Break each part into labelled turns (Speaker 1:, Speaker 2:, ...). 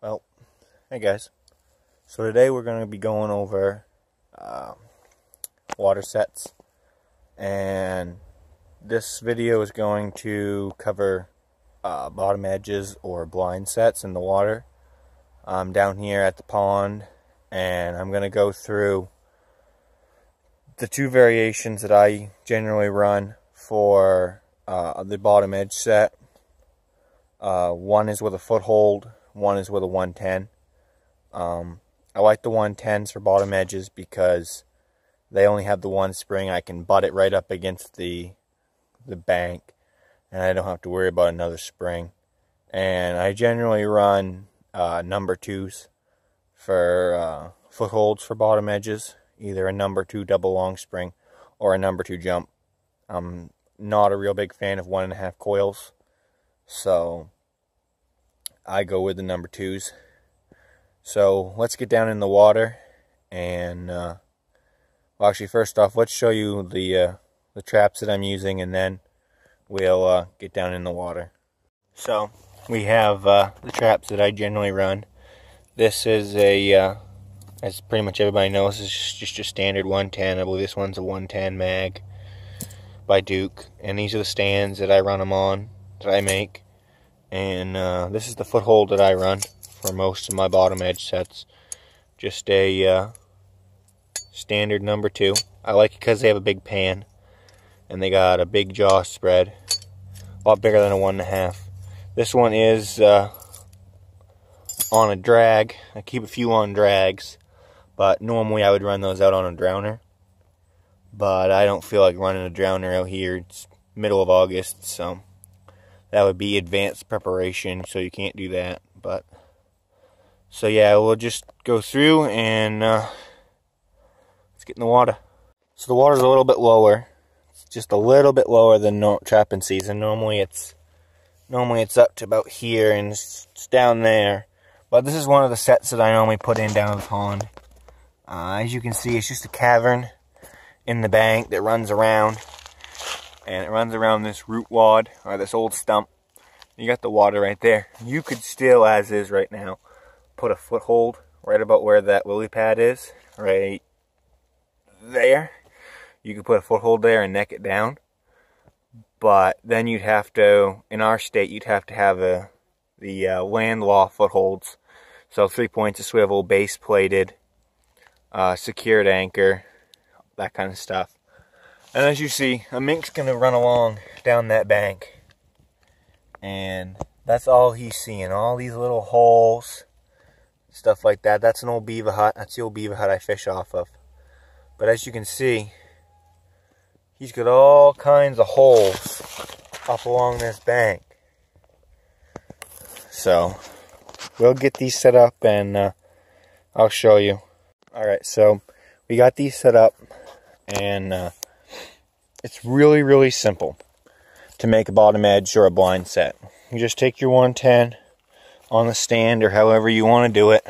Speaker 1: Well, hey guys. So today we're going to be going over water sets, and this video is going to cover bottom edges or blind sets in the water. I'm down here at the pond, and I'm going to go through the two variations that I generally run for the bottom edge set. One is with a foothold, one is with a 110. I like the 110s for bottom edges because they only have the one spring. I can butt it right up against the bank, and I don't have to worry about another spring. And I generally run number 2s for footholds for bottom edges, either a number 2 double long spring or a number 2 jump. I'm not a real big fan of 1.5 coils, so I go with the number 2s. So let's get down in the water, and well, actually, first off, let's show you the traps that I'm using, and then we'll get down in the water. So we have the traps that I generally run. This is a, as pretty much everybody knows, this is just a standard 110. I believe this one's a 110 mag by Duke, and these are the stands that I run them on, that I make. And this is the foothold that I run for most of my bottom edge sets. Just a standard number 2. I like it because they have a big pan and they got a big jaw spread, a lot bigger than a 1.5. This one is on a drag. I keep a few on drags, but normally I would run those out on a drowner, but I don't feel like running a drowner out here. It's middle of August, so that would be advanced preparation, so you can't do that. But so yeah, we'll just go through and let's get in the water. So the water's a little bit lower. It's just a little bit lower than trapping season. Normally it's up to about here, and it's down there. But this is one of the sets that I normally put in down the pond. As you can see, it's just a cavern in the bank that runs around. And it runs around this root wad, or this old stump. You got the water right there. You could still, as is right now, put a foothold right about where that lily pad is, right there. You could put a foothold there and neck it down. But then you'd have to, in our state, you'd have to have the land law footholds. So 3 points of swivel, base plated, secured anchor, that kind of stuff. And as you see, a mink's going to run along down that bank. And that's all he's seeing. All these little holes, stuff like that. That's an old beaver hut. That's the old beaver hut I fish off of. But as you can see, he's got all kinds of holes up along this bank. So we'll get these set up, and I'll show you. Alright, so we got these set up, and it's really, really simple to make a bottom edge or a blind set. You just take your 110 on the stand, or however you want to do it,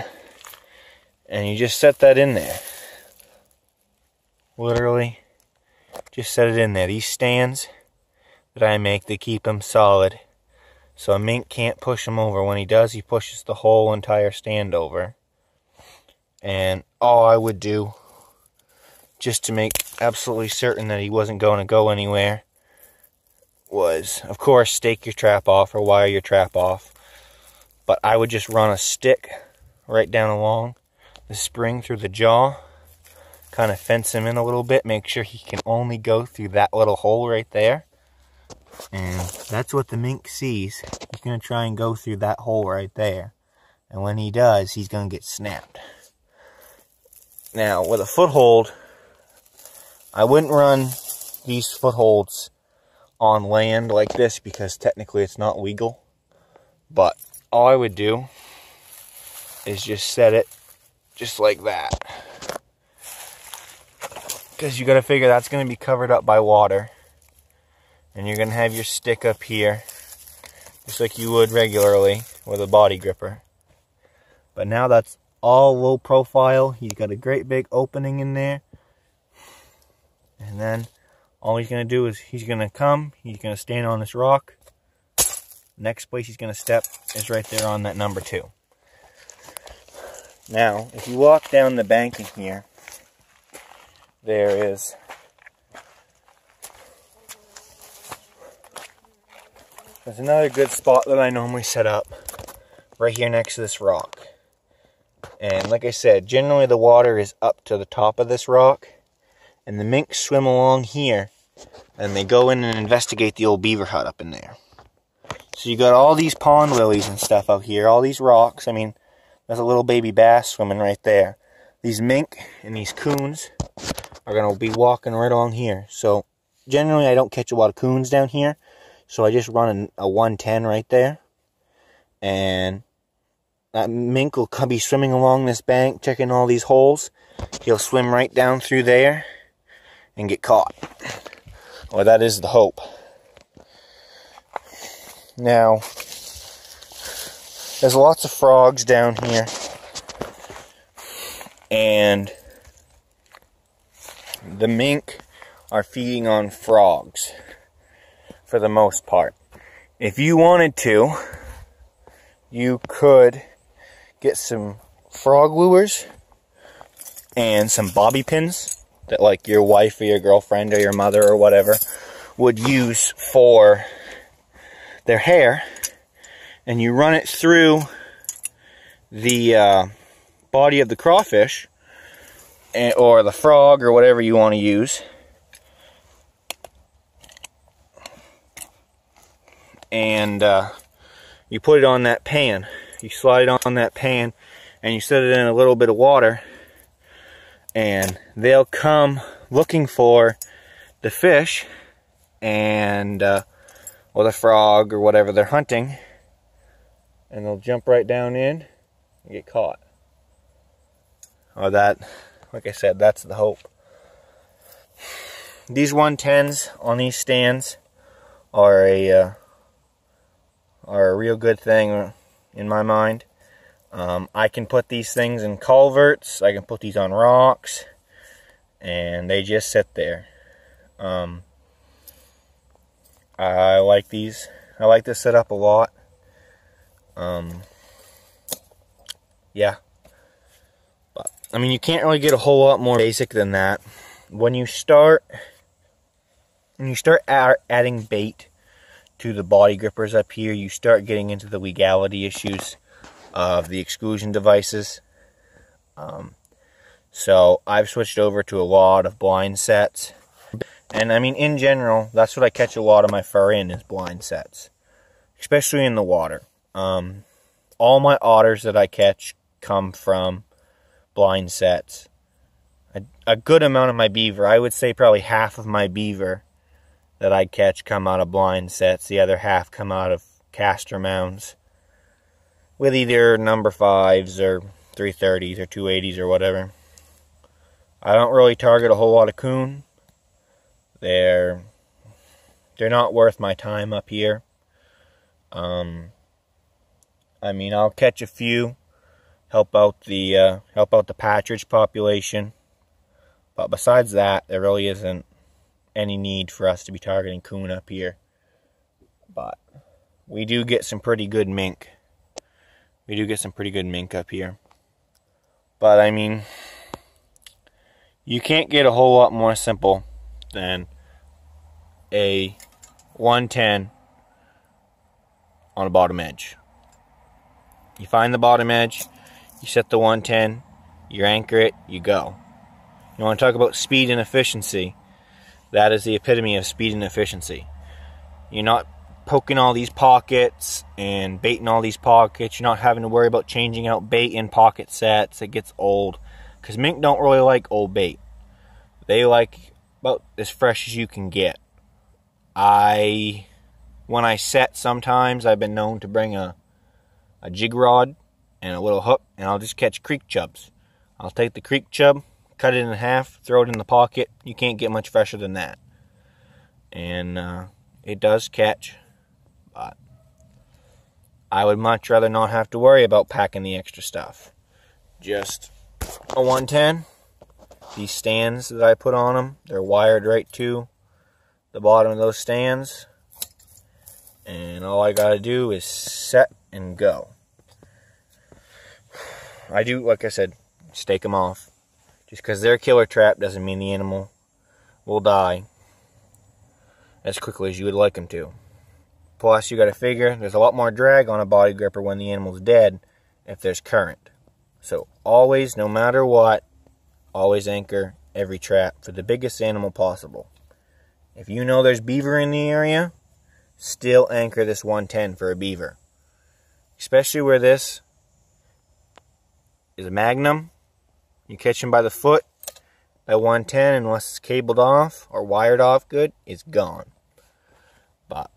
Speaker 1: and you just set that in there. Literally, just set it in there. These stands that I make, they keep them solid, so a mink can't push them over. When he does, he pushes the whole entire stand over. And all I would do, just to make absolutely certain that he wasn't going to go anywhere, was, of course, stake your trap off or wire your trap off. But I would just run a stick right down along the spring through the jaw, kind of fence him in a little bit, make sure he can only go through that little hole right there. And that's what the mink sees. He's going to try and go through that hole right there. And when he does, he's going to get snapped. Now, with a foothold, I wouldn't run these footholds on land like this because technically it's not legal. But all I would do is just set it just like that. Because you got to figure that's going to be covered up by water. And you're going to have your stick up here, just like you would regularly with a body gripper. But now that's all low profile. He's got a great big opening in there. And then all he's going to do is he's going to stand on this rock. Next place he's going to step is right there on that number 2. Now, if you walk down the bank in here, there's another good spot that I normally set up right here next to this rock. And like I said, generally the water is up to the top of this rock, and the minks swim along here, and they go in and investigate the old beaver hut up in there. So you got all these pond lilies and stuff out here, all these rocks. I mean, there's a little baby bass swimming right there. These mink and these coons are going to be walking right along here. So generally I don't catch a lot of coons down here, so I just run a 110 right there. And that mink will be swimming along this bank, checking all these holes. He'll swim right down through there and get caught. Well, that is the hope. Now, there's lots of frogs down here, and the mink are feeding on frogs for the most part. If you wanted to, you could get some frog lures and some bobby pins that like your wife or your girlfriend or your mother or whatever would use for their hair, and you run it through the body of the crawfish or the frog or whatever you want to use, and you put it on that pan. You slide it on that pan and you set it in a little bit of water, and they'll come looking for the fish and or the frog or whatever they're hunting, and they'll jump right down in and get caught. Or that, like I said, that's the hope. These 110s on these stands are a real good thing in my mind. I can put these things in culverts, I can put these on rocks, and they just sit there. I like these. I like this setup a lot. Yeah. But, I mean, you can't really get a whole lot more basic than that. When you start adding bait to the body grippers up here, you start getting into the legality issues of the exclusion devices. So I've switched over to a lot of blind sets. And I mean, in general, that's what I catch a lot of my fur in, is blind sets. Especially in the water. All my otters that I catch come from blind sets. A good amount of my beaver, I would say probably half of my beaver that I catch come out of blind sets. The other half come out of castor mounds with either number 5s or 330s or 280s or whatever. I don't really target a whole lot of coon. They're not worth my time up here. I mean, I'll catch a few, help out the partridge population, but besides that, there really isn't any need for us to be targeting coon up here. But we do get some pretty good mink. We do get some pretty good mink up here. But I mean, you can't get a whole lot more simple than a 110 on a bottom edge. You find the bottom edge, you set the 110, you anchor it, you go. You want to talk about speed and efficiency? That is the epitome of speed and efficiency. You're not poking all these pockets and baiting all these pockets. You're not having to worry about changing out bait in pocket sets. It gets old. Because mink don't really like old bait. They like about as fresh as you can get. When I set, sometimes I've been known to bring a jig rod and a little hook, and I'll just catch creek chubs. I'll take the creek chub, cut it in half, throw it in the pocket. You can't get much fresher than that. And it does catch, but I would much rather not have to worry about packing the extra stuff. Just a 110. These stands that I put on them, they're wired right to the bottom of those stands. And all I gotta do is set and go. I do, like I said, stake them off. Just because they're a killer trap doesn't mean the animal will die as quickly as you would like them to. Plus, you got to figure there's a lot more drag on a body gripper when the animal's dead if there's current. So always, no matter what, always anchor every trap for the biggest animal possible. If you know there's beaver in the area, still anchor this 110 for a beaver. Especially where this is a magnum. You catch him by the foot, that 110, unless it's cabled off or wired off good, it's gone. But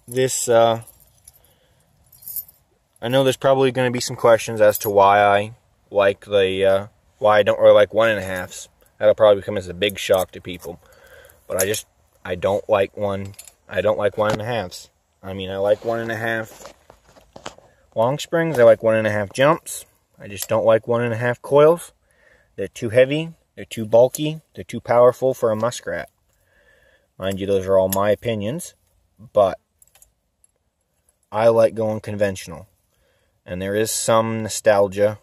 Speaker 1: this, I know there's probably going to be some questions as to why I like the, why I don't really like 1.5s. That'll probably come as a big shock to people. But I don't like 1.5s. I mean, I like 1.5 long springs. I like 1.5 jumps. I just don't like 1.5 coils. They're too heavy. They're too bulky. They're too powerful for a muskrat. Mind you, those are all my opinions. But I like going conventional. And there is some nostalgia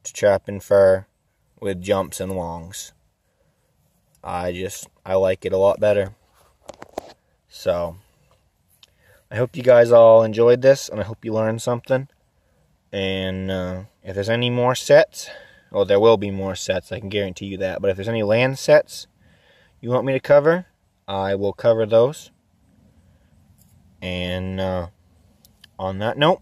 Speaker 1: to trapping fur with jumps and longs. I like it a lot better. So, I hope you guys all enjoyed this, and I hope you learned something. And if there's any more sets, well, there will be more sets, I can guarantee you that. But if there's any land sets you want me to cover, I will cover those. And on that note,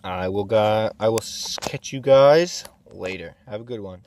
Speaker 1: I will catch you guys later. Have a good one.